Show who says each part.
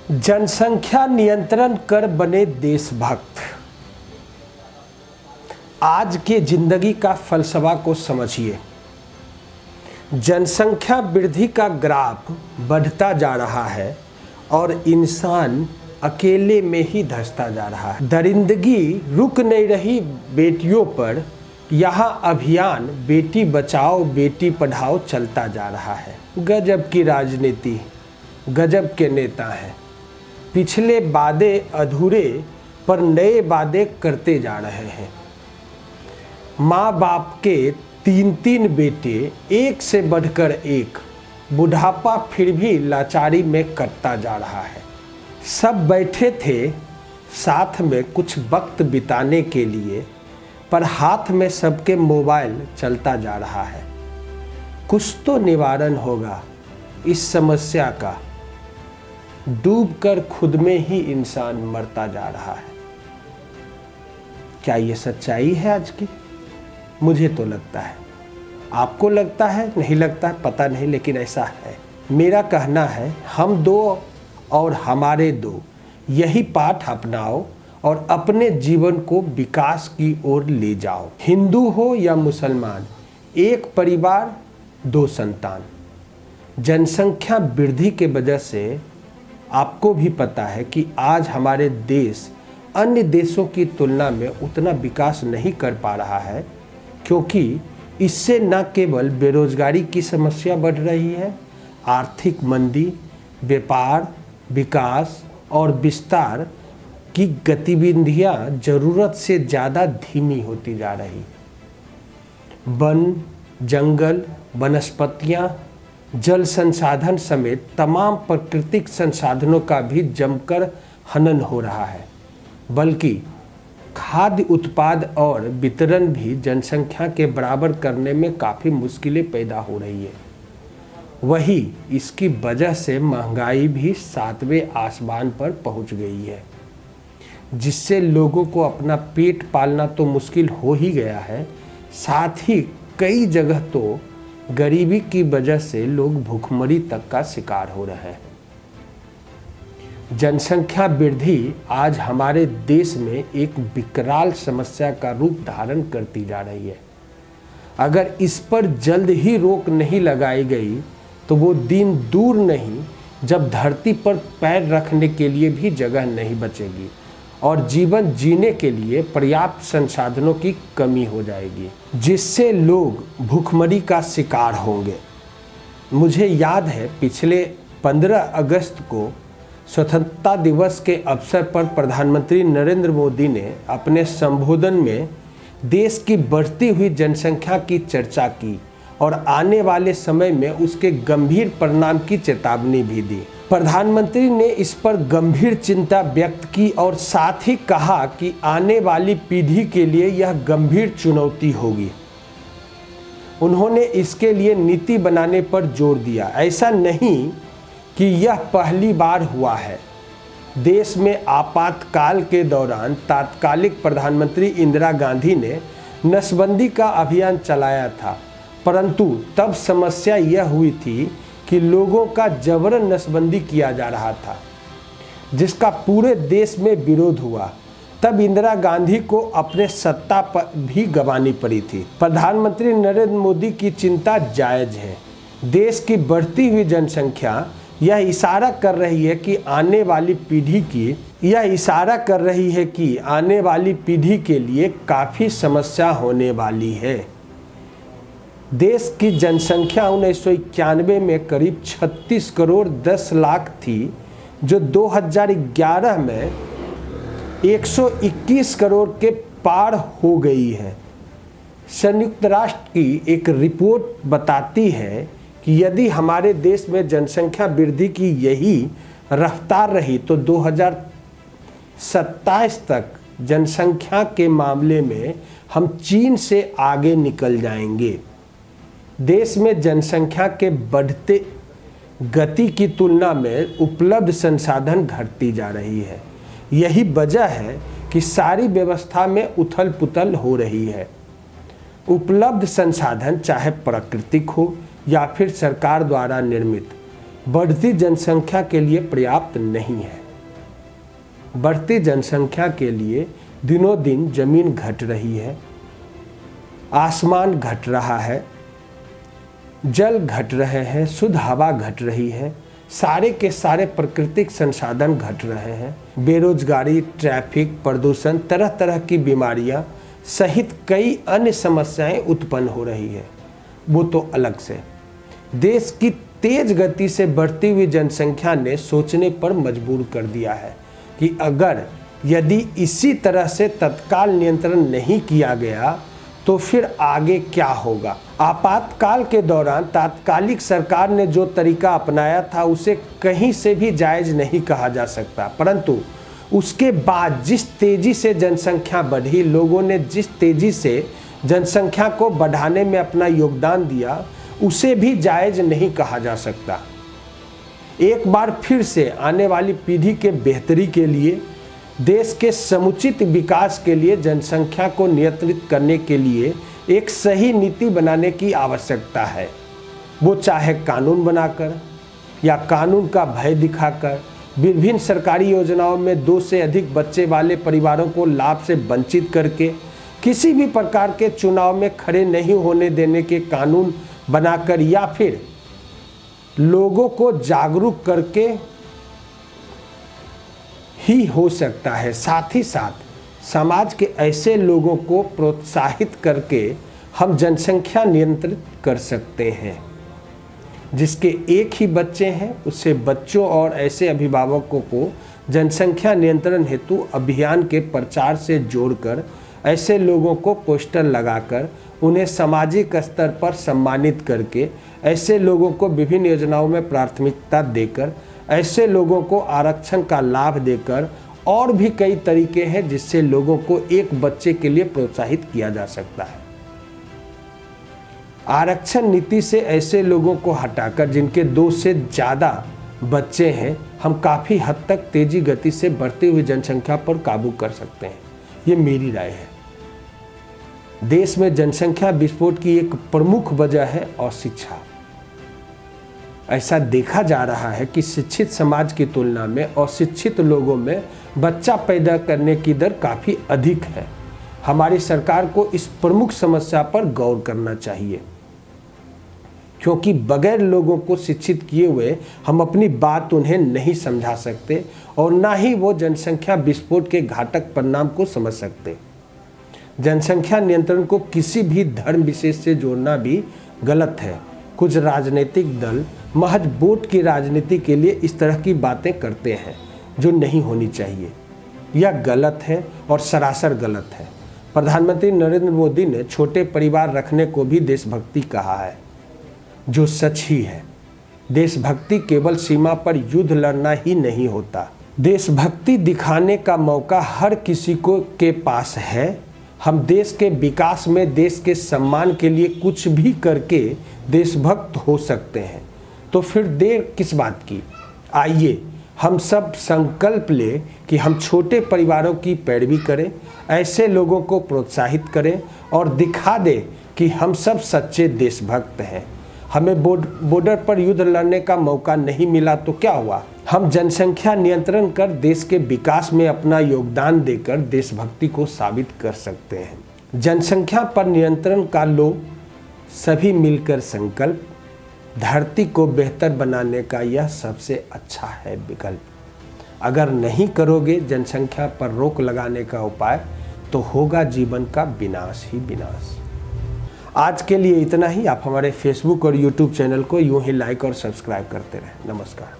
Speaker 1: जनसंख्या नियंत्रण कर बने देशभक्त। आज के जिंदगी का फलसफा को समझिए। जनसंख्या वृद्धि का ग्राफ बढ़ता जा रहा है और इंसान अकेले में ही धंसता जा रहा है। दरिंदगी रुक नहीं रही बेटियों पर। यहाँ अभियान बेटी बचाओ बेटी पढ़ाओ चलता जा रहा है। गजब की राजनीति, गजब के नेता हैं। पिछले वादे अधूरे पर नए वादे करते जा रहे हैं। माँ बाप के तीन तीन बेटे, एक से बढ़कर एक। बुढ़ापा फिर भी लाचारी में कटता जा रहा है। सब बैठे थे साथ में कुछ वक्त बिताने के लिए, पर हाथ में सबके मोबाइल चलता जा रहा है। कुछ तो निवारण होगा इस समस्या का। डूबकर खुद में ही इंसान मरता जा रहा है। क्या ये सच्चाई है आज की? मुझे तो लगता है। आपको लगता है नहीं लगता है पता नहीं, लेकिन ऐसा है। मेरा कहना है हम दो और हमारे दो, यही पाठ अपनाओ और अपने जीवन को विकास की ओर ले जाओ। हिंदू हो या मुसलमान, एक परिवार दो संतान। जनसंख्या वृद्धि के वजह से आपको भी पता है कि आज हमारे देश अन्य देशों की तुलना में उतना विकास नहीं कर पा रहा है, क्योंकि इससे न केवल बेरोजगारी की समस्या बढ़ रही है, आर्थिक मंदी, व्यापार, विकास और विस्तार की गतिविधियां जरूरत से ज़्यादा धीमी होती जा रही। वन, जंगल, वनस्पतियां, जल संसाधन समेत तमाम प्राकृतिक संसाधनों का भी जमकर हनन हो रहा है। बल्कि खाद्य उत्पाद और वितरण भी जनसंख्या के बराबर करने में काफ़ी मुश्किलें पैदा हो रही है। वही इसकी वजह से महंगाई भी 7वें आसमान पर पहुंच गई है, जिससे लोगों को अपना पेट पालना तो मुश्किल हो ही गया है, साथ ही कई जगह तो गरीबी की वजह से लोग भूखमरी तक का शिकार हो रहे हैं। जनसंख्या वृद्धि आज हमारे देश में एक विकराल समस्या का रूप धारण करती जा रही है। अगर इस पर जल्द ही रोक नहीं लगाई गई तो वो दिन दूर नहीं जब धरती पर पैर रखने के लिए भी जगह नहीं बचेगी और जीवन जीने के लिए पर्याप्त संसाधनों की कमी हो जाएगी, जिससे लोग भूखमरी का शिकार होंगे। मुझे याद है पिछले 15 अगस्त को स्वतंत्रता दिवस के अवसर पर प्रधानमंत्री नरेंद्र मोदी ने अपने संबोधन में देश की बढ़ती हुई जनसंख्या की चर्चा की और आने वाले समय में उसके गंभीर परिणाम की चेतावनी भी दी। प्रधानमंत्री ने इस पर गंभीर चिंता व्यक्त की और साथ ही कहा कि आने वाली पीढ़ी के लिए यह गंभीर चुनौती होगी। उन्होंने इसके लिए नीति बनाने पर जोर दिया। ऐसा नहीं कि यह पहली बार हुआ है। देश में आपातकाल के दौरान तात्कालिक प्रधानमंत्री इंदिरा गांधी ने नसबंदी का अभियान चलाया था, परंतु तब समस्या यह हुई थी कि लोगों का जबरन नसबंदी किया जा रहा था, जिसका पूरे देश में विरोध हुआ। तब इंदिरा गांधी को अपने सत्ता पर भी गंवानी पड़ी थी। प्रधानमंत्री नरेंद्र मोदी की चिंता जायज है। देश की बढ़ती हुई जनसंख्या यह इशारा कर रही है कि आने वाली पीढ़ी के लिए काफ़ी समस्या होने वाली है। देश की जनसंख्या 1991 में करीब 36 करोड़ 10 लाख थी, जो 2011 में 121 करोड़ के पार हो गई है। संयुक्त राष्ट्र की एक रिपोर्ट बताती है कि यदि हमारे देश में जनसंख्या वृद्धि की यही रफ्तार रही तो 2027 तक जनसंख्या के मामले में हम चीन से आगे निकल जाएंगे। देश में जनसंख्या के बढ़ते गति की तुलना में उपलब्ध संसाधन घटती जा रही है। यही वजह है कि सारी व्यवस्था में उथल पुथल हो रही है। उपलब्ध संसाधन चाहे प्राकृतिक हो या फिर सरकार द्वारा निर्मित, बढ़ती जनसंख्या के लिए पर्याप्त नहीं है। बढ़ती जनसंख्या के लिए दिनों दिन जमीन घट रही है, आसमान घट रहा है, जल घट रहे हैं, शुद्ध हवा घट रही है, सारे के सारे प्राकृतिक संसाधन घट रहे हैं। बेरोजगारी, ट्रैफिक, प्रदूषण, तरह तरह की बीमारियां सहित कई अन्य समस्याएं उत्पन्न हो रही है। वो तो अलग से देश की तेज गति से बढ़ती हुई जनसंख्या ने सोचने पर मजबूर कर दिया है कि यदि इसी तरह से तत्काल नियंत्रण नहीं किया गया तो फिर आगे क्या होगा। आपातकाल के दौरान तात्कालिक सरकार ने जो तरीका अपनाया था उसे कहीं से भी जायज नहीं कहा जा सकता, परंतु उसके बाद जिस तेजी से जनसंख्या बढ़ी, लोगों ने जिस तेजी से जनसंख्या को बढ़ाने में अपना योगदान दिया, उसे भी जायज नहीं कहा जा सकता। एक बार फिर से आने वाली पीढ़ी के बेहतरी के लिए, देश के समुचित विकास के लिए, जनसंख्या को नियंत्रित करने के लिए एक सही नीति बनाने की आवश्यकता है। वो चाहे कानून बनाकर या कानून का भय दिखाकर विभिन्न सरकारी योजनाओं में 2 से अधिक बच्चे वाले परिवारों को लाभ से वंचित करके, किसी भी प्रकार के चुनाव में खड़े नहीं होने देने के कानून बनाकर, या फिर लोगों को जागरूक करके ही हो सकता है। साथ ही साथ समाज के ऐसे लोगों को प्रोत्साहित करके हम जनसंख्या नियंत्रित कर सकते हैं। जिसके एक ही बच्चे हैं उससे बच्चों और ऐसे अभिभावकों को जनसंख्या नियंत्रण हेतु अभियान के प्रचार से जोड़कर, ऐसे लोगों को पोस्टर लगाकर, उन्हें सामाजिक स्तर पर सम्मानित करके, ऐसे लोगों को विभिन्न योजनाओं में प्राथमिकता देकर, ऐसे लोगों को आरक्षण का लाभ देकर, और भी कई तरीके हैं जिससे लोगों को एक बच्चे के लिए प्रोत्साहित किया जा सकता है। आरक्षण नीति से ऐसे लोगों को हटाकर जिनके 2 से ज़्यादा बच्चे हैं, हम काफ़ी हद तक तेजी गति से बढ़ती हुई जनसंख्या पर काबू कर सकते हैं। ये मेरी राय है। देश में जनसंख्या विस्फोट की एक प्रमुख वजह है अशिक्षा। ऐसा देखा जा रहा है कि शिक्षित समाज की तुलना में अशिक्षित लोगों में बच्चा पैदा करने की दर काफ़ी अधिक है। हमारी सरकार को इस प्रमुख समस्या पर गौर करना चाहिए, क्योंकि बगैर लोगों को शिक्षित किए हुए हम अपनी बात उन्हें नहीं समझा सकते और ना ही वो जनसंख्या विस्फोट के घातक परिणाम को समझ सकते। जनसंख्या नियंत्रण को किसी भी धर्म विशेष से जोड़ना भी गलत है। कुछ राजनीतिक दल महज वोट की राजनीति के लिए इस तरह की बातें करते हैं जो नहीं होनी चाहिए। यह गलत है और सरासर गलत है। प्रधानमंत्री नरेंद्र मोदी ने छोटे परिवार रखने को भी देशभक्ति कहा है, जो सच ही है। देशभक्ति केवल सीमा पर युद्ध लड़ना ही नहीं होता। देशभक्ति दिखाने का मौका हर किसी को के पास है। हम देश के विकास में, देश के सम्मान के लिए कुछ भी करके देशभक्त हो सकते हैं। तो फिर देर किस बात की? आइए हम सब संकल्प लें कि हम छोटे परिवारों की पैरवी करें, ऐसे लोगों को प्रोत्साहित करें और दिखा दें कि हम सब सच्चे देशभक्त हैं। हमें बॉर्डर पर युद्ध लड़ने का मौका नहीं मिला तो क्या हुआ? हम जनसंख्या नियंत्रण कर देश के विकास में अपना योगदान देकर देशभक्ति को साबित कर सकते हैं। जनसंख्या पर नियंत्रण का लो सभी मिलकर संकल्प। धरती को बेहतर बनाने का यह सबसे अच्छा है विकल्प। अगर नहीं करोगे जनसंख्या पर रोक लगाने का उपाय, तो होगा जीवन का विनाश ही विनाश। आज के लिए इतना ही। आप हमारे फेसबुक और यूट्यूब चैनल को यूं ही लाइक और सब्सक्राइब करते रहें। नमस्कार।